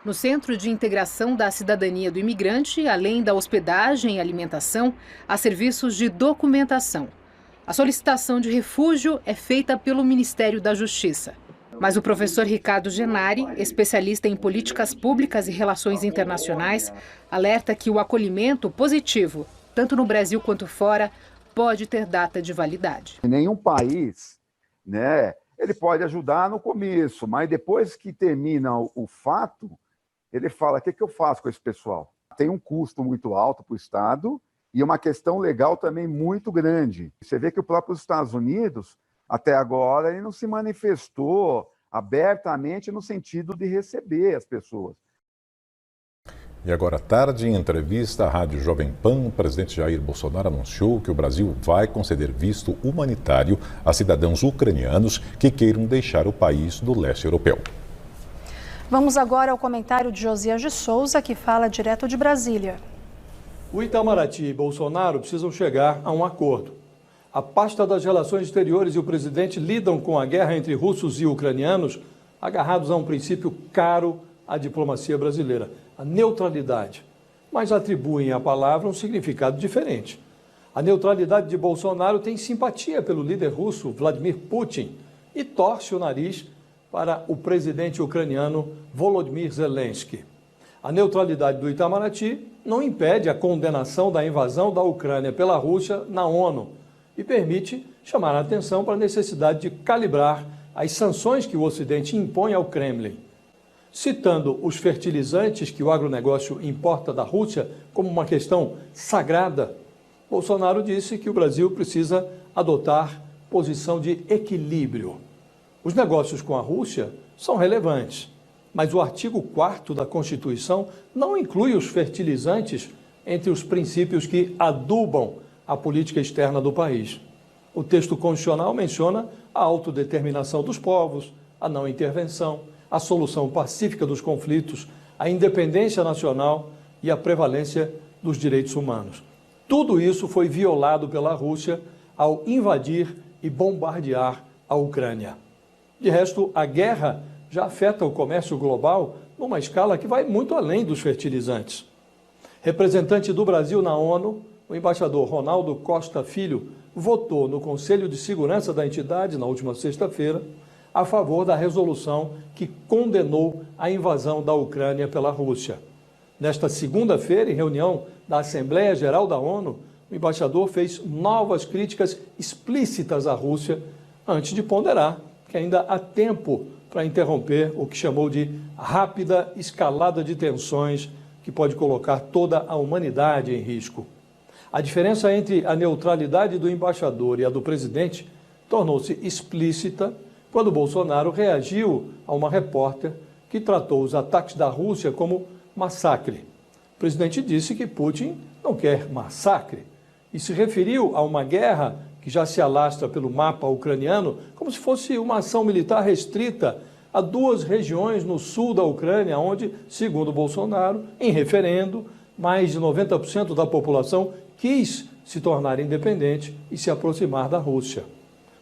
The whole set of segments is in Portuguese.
No Centro de Integração da Cidadania do Imigrante, além da hospedagem e alimentação, há serviços de documentação. A solicitação de refúgio é feita pelo Ministério da Justiça. Mas o professor Ricardo Genari, especialista em políticas públicas e relações internacionais, alerta que o acolhimento positivo, tanto no Brasil quanto fora, pode ter data de validade. Em nenhum país, ele pode ajudar no começo, mas depois que termina o fato, ele fala: o que eu faço com esse pessoal? Tem um custo muito alto para o Estado e uma questão legal também muito grande. Você vê que o próprio Estados Unidos, até agora, ele não se manifestou abertamente no sentido de receber as pessoas. E agora à tarde, em entrevista à Rádio Jovem Pan, o presidente Jair Bolsonaro anunciou que o Brasil vai conceder visto humanitário a cidadãos ucranianos que queiram deixar o país do leste europeu. Vamos agora ao comentário de Josias de Souza, que fala direto de Brasília. O Itamaraty e Bolsonaro precisam chegar a um acordo. A pasta das relações exteriores e o presidente lidam com a guerra entre russos e ucranianos agarrados a um princípio caro à diplomacia brasileira, a neutralidade, mas atribuem à palavra um significado diferente. A neutralidade de Bolsonaro tem simpatia pelo líder russo Vladimir Putin e torce o nariz para o presidente ucraniano Volodymyr Zelensky. A neutralidade do Itamaraty não impede a condenação da invasão da Ucrânia pela Rússia na ONU e permite chamar a atenção para a necessidade de calibrar as sanções que o Ocidente impõe ao Kremlin. Citando os fertilizantes que o agronegócio importa da Rússia como uma questão sagrada, Bolsonaro disse que o Brasil precisa adotar posição de equilíbrio. Os negócios com a Rússia são relevantes, mas o artigo 4º da Constituição não inclui os fertilizantes entre os princípios que adubam a política externa do país. O texto constitucional menciona a autodeterminação dos povos, a não intervenção, a solução pacífica dos conflitos, a independência nacional e a prevalência dos direitos humanos. Tudo isso foi violado pela Rússia ao invadir e bombardear a Ucrânia. De resto, a guerra já afeta o comércio global numa escala que vai muito além dos fertilizantes. Representante do Brasil na ONU, o embaixador Ronaldo Costa Filho votou no Conselho de Segurança da entidade, na última sexta-feira, a favor da resolução que condenou a invasão da Ucrânia pela Rússia. Nesta segunda-feira, em reunião da Assembleia Geral da ONU, o embaixador fez novas críticas explícitas à Rússia, antes de ponderar que ainda há tempo para interromper o que chamou de rápida escalada de tensões que pode colocar toda a humanidade em risco. A diferença entre a neutralidade do embaixador e a do presidente tornou-se explícita quando Bolsonaro reagiu a uma repórter que tratou os ataques da Rússia como massacre. O presidente disse que Putin não quer massacre e se referiu a uma guerra que já se alastra pelo mapa ucraniano como se fosse uma ação militar restrita a duas regiões no sul da Ucrânia, onde, segundo Bolsonaro, em referendo, mais de 90% da população quis se tornar independente e se aproximar da Rússia.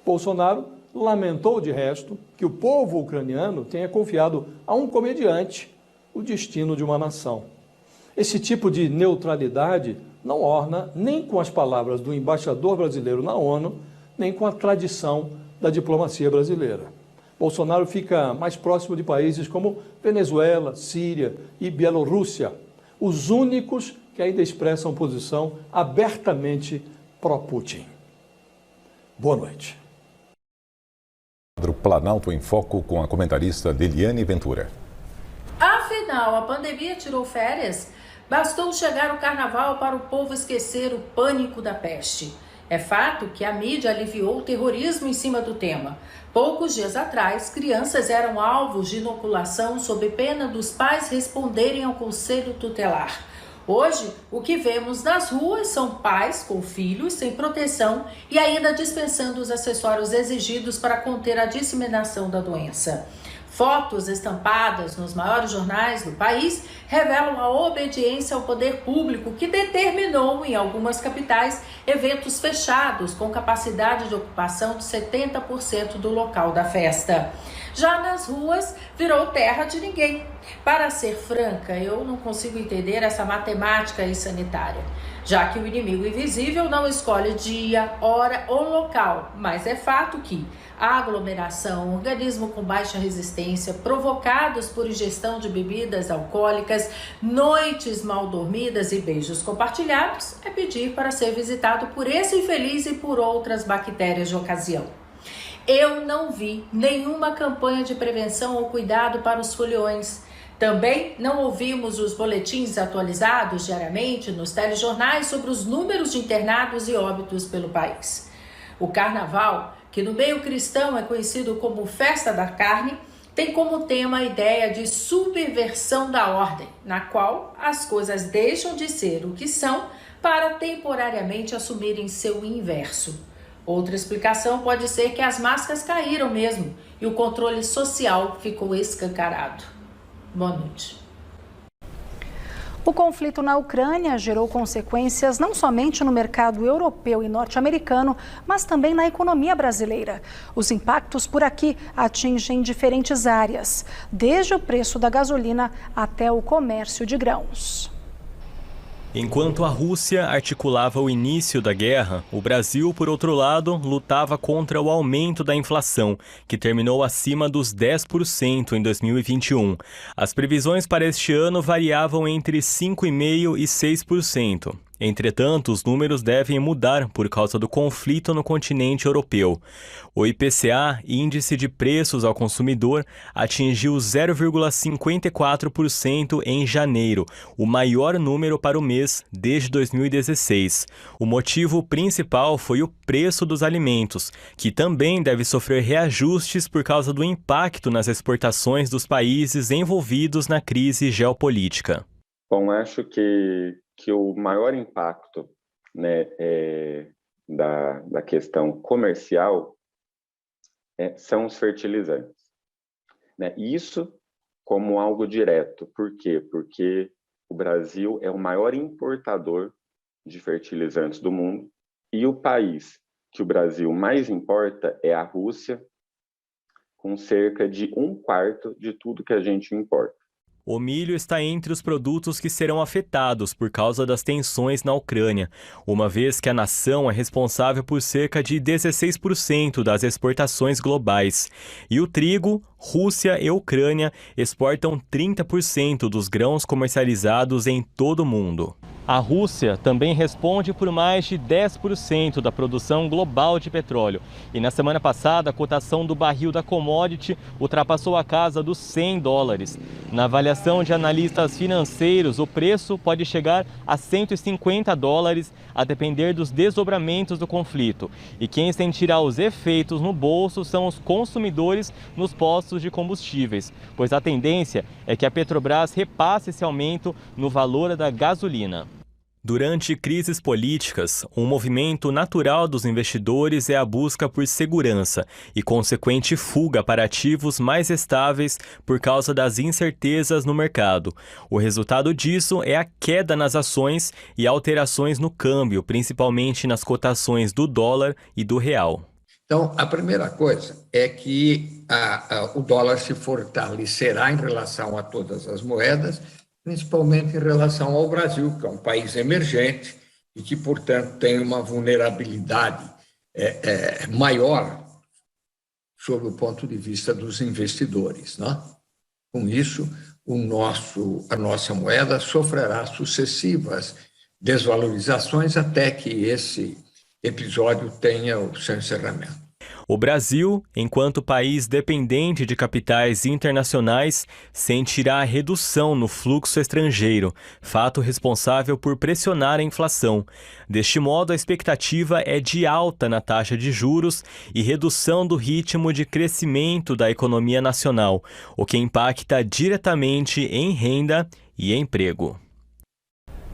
Bolsonaro lamentou, de resto, que o povo ucraniano tenha confiado a um comediante o destino de uma nação. Esse tipo de neutralidade não orna nem com as palavras do embaixador brasileiro na ONU, nem com a tradição da diplomacia brasileira. Bolsonaro fica mais próximo de países como Venezuela, Síria e Bielorrússia, os únicos que ainda expressam posição abertamente pró-Putin. Boa noite. Planalto em Foco com a comentarista Deliane Ventura. Afinal, a pandemia tirou férias? Bastou chegar o carnaval para o povo esquecer o pânico da peste. É fato que a mídia aliviou o terrorismo em cima do tema. Poucos dias atrás, crianças eram alvos de inoculação sob pena dos pais responderem ao conselho tutelar. Hoje, o que vemos nas ruas são pais com filhos sem proteção e ainda dispensando os acessórios exigidos para conter a disseminação da doença. Fotos estampadas nos maiores jornais do país revelam a obediência ao poder público que determinou, em algumas capitais, eventos fechados com capacidade de ocupação de 70% do local da festa. Já nas ruas, virou terra de ninguém. Para ser franca, eu não consigo entender essa matemática aí sanitária, já que o inimigo invisível não escolhe dia, hora ou local, mas é fato que a aglomeração, organismo com baixa resistência, provocados por ingestão de bebidas alcoólicas, noites mal dormidas e beijos compartilhados, é pedir para ser visitado por esse infeliz e por outras bactérias de ocasião. Eu não vi nenhuma campanha de prevenção ou cuidado para os foliões. Também não ouvimos os boletins atualizados diariamente nos telejornais sobre os números de internados e óbitos pelo país. O carnaval, que no meio cristão é conhecido como Festa da Carne, tem como tema a ideia de subversão da ordem, na qual as coisas deixam de ser o que são para temporariamente assumirem seu inverso. Outra explicação pode ser que as máscaras caíram mesmo e o controle social ficou escancarado. Boa noite. O conflito na Ucrânia gerou consequências não somente no mercado europeu e norte-americano, mas também na economia brasileira. Os impactos por aqui atingem diferentes áreas, desde o preço da gasolina até o comércio de grãos. Enquanto a Rússia articulava o início da guerra, o Brasil, por outro lado, lutava contra o aumento da inflação, que terminou acima dos 10% em 2021. As previsões para este ano variavam entre 5,5% e 6%. Entretanto, os números devem mudar por causa do conflito no continente europeu. O IPCA, Índice de Preços ao Consumidor, atingiu 0,54% em janeiro, o maior número para o mês desde 2016. O motivo principal foi o preço dos alimentos, que também deve sofrer reajustes por causa do impacto nas exportações dos países envolvidos na crise geopolítica. Bom, acho que o maior impacto, né, da questão comercial são os fertilizantes, né? Isso como algo direto. Por quê? Porque o Brasil é o maior importador de fertilizantes do mundo e o país que o Brasil mais importa é a Rússia, com cerca de 1/4 de tudo que a gente importa. O milho está entre os produtos que serão afetados por causa das tensões na Ucrânia, uma vez que a nação é responsável por cerca de 16% das exportações globais. E o trigo, Rússia e Ucrânia exportam 30% dos grãos comercializados em todo o mundo. A Rússia também responde por mais de 10% da produção global de petróleo. E na semana passada, a cotação do barril da commodity ultrapassou a casa dos $100. Na avaliação de analistas financeiros, o preço pode chegar a $150, a depender dos desdobramentos do conflito. E quem sentirá os efeitos no bolso são os consumidores nos postos de combustíveis, pois a tendência é que a Petrobras repasse esse aumento no valor da gasolina. Durante crises políticas, um movimento natural dos investidores é a busca por segurança e consequente fuga para ativos mais estáveis por causa das incertezas no mercado. O resultado disso é a queda nas ações e alterações no câmbio, principalmente nas cotações do dólar e do real. Então, a primeira coisa é que o dólar se fortalecerá em relação a todas as moedas, principalmente em relação ao Brasil, que é um país emergente e que, portanto, tem uma vulnerabilidade maior sob o ponto de vista dos investidores, né? Com isso, a nossa moeda sofrerá sucessivas desvalorizações até que esse episódio tenha o seu encerramento. O Brasil, enquanto país dependente de capitais internacionais, sentirá a redução no fluxo estrangeiro, fato responsável por pressionar a inflação. Deste modo, a expectativa é de alta na taxa de juros e redução do ritmo de crescimento da economia nacional, o que impacta diretamente em renda e emprego.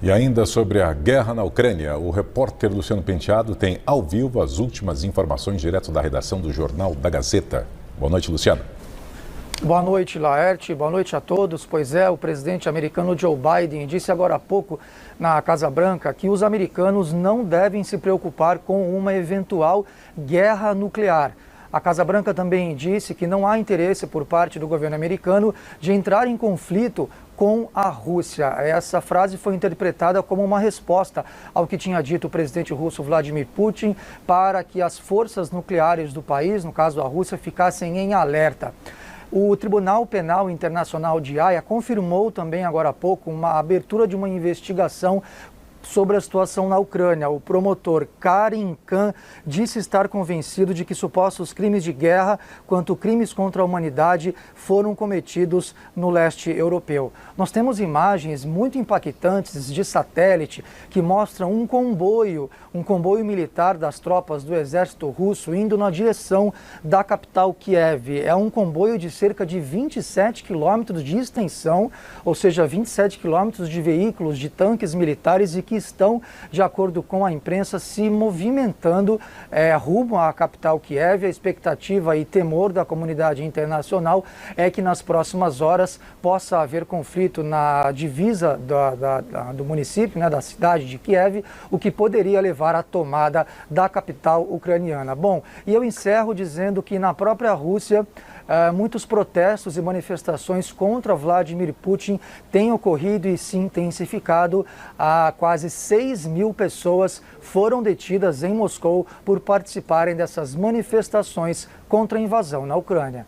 E ainda sobre a guerra na Ucrânia, o repórter Luciano Penteado tem ao vivo as últimas informações direto da redação do Jornal da Gazeta. Boa noite, Luciano. Boa noite, Laerte. Boa noite a todos. Pois é, o presidente americano Joe Biden disse agora há pouco na Casa Branca que os americanos não devem se preocupar com uma eventual guerra nuclear. A Casa Branca também disse que não há interesse por parte do governo americano de entrar em conflito com a Rússia. Essa frase foi interpretada como uma resposta ao que tinha dito o presidente russo Vladimir Putin para que as forças nucleares do país, no caso a Rússia, ficassem em alerta. O Tribunal Penal Internacional de Haia confirmou também agora há pouco uma abertura de uma investigação sobre a situação na Ucrânia. O promotor Karim Khan disse estar convencido de que supostos crimes de guerra quanto crimes contra a humanidade foram cometidos no leste europeu. Nós temos imagens muito impactantes de satélite que mostram um comboio militar das tropas do exército russo indo na direção da capital Kiev. É um comboio de cerca de 27 quilômetros de extensão, ou seja, 27 quilômetros de veículos, de tanques militares e que estão, de acordo com a imprensa, se movimentando rumo à capital Kiev. A expectativa e temor da comunidade internacional é que nas próximas horas possa haver conflito na divisa do município, né, da cidade de Kiev, o que poderia levar à tomada da capital ucraniana. Bom, e eu encerro dizendo que na própria Rússia, muitos protestos e manifestações contra Vladimir Putin têm ocorrido e se intensificado. Quase 6.000 pessoas foram detidas em Moscou por participarem dessas manifestações contra a invasão na Ucrânia.